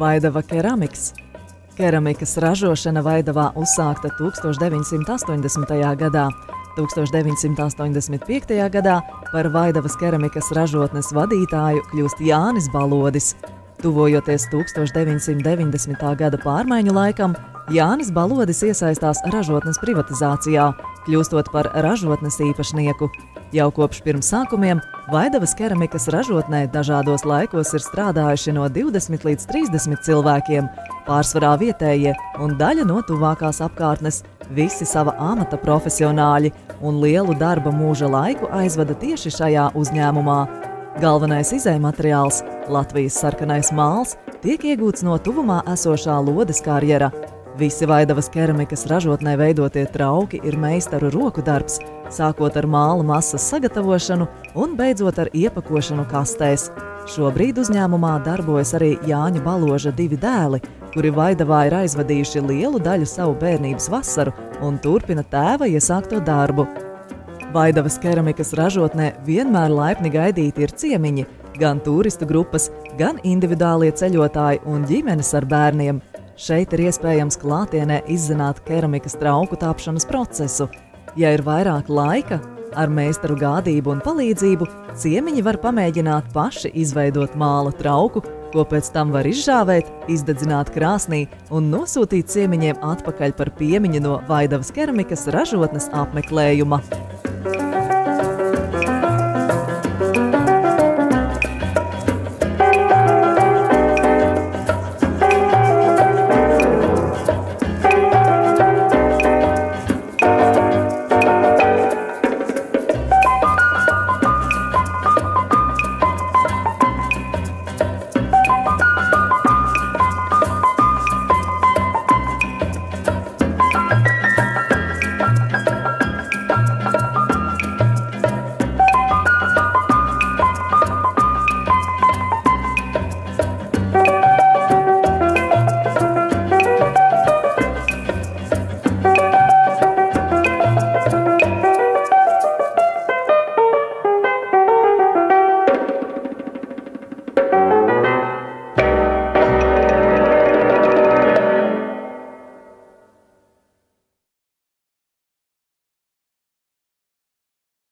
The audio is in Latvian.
Vaidava keramiks. Keramikas ražošana Vaidavā uzsākta 1980. gadā. 1985. gadā par Vaidavas keramikas ražotnes vadītāju kļūst Jānis Balodis. Tuvojoties 1990. gada pārmaiņu laikam, Jānis Balodis iesaistās ražotnes privatizācijā, kļūstot par ražotnes īpašnieku. Jau kopš pirmsākumiem Vaidavas keramikas ražotnē dažādos laikos ir strādājuši no 20 līdz 30 cilvēkiem, pārsvarā vietējie un daļa no tuvākās apkārtnes, visi sava amata profesionāļi un lielu darba mūža laiku aizvada tieši šajā uzņēmumā. Galvenais izejmateriāls, Latvijas sarkanais māls, tiek iegūts no tuvumā esošā Lodes karjera. Visi Vaidavas keramikas ražotnē veidotie trauki ir meistaru roku darbs, sākot ar māla masas sagatavošanu un beidzot ar iepakošanu kastēs. Šobrīd uzņēmumā darbojas arī Jāņa Baloža 2 dēli, kuri Vaidavā ir aizvadījuši lielu daļu savu bērnības vasaru un turpina tēva iesākto darbu. Vaidavas keramikas ražotnē vienmēr laipni gaidīti ir ciemiņi, gan turistu grupas, gan individuālie ceļotāji un ģimenes ar bērniem. Šeit ir iespējams klātienē izzināt keramikas trauku tapšanas procesu. Ja ir vairāk laika, ar meistaru gādību un palīdzību, ciemiņi var pamēģināt paši izveidot māla trauku, ko pēc tam var izžāvēt, izdedzināt krāsnī un nosūtīt ciemiņiem atpakaļ par piemiņu no Vaidavas keramikas ražotnes apmeklējuma.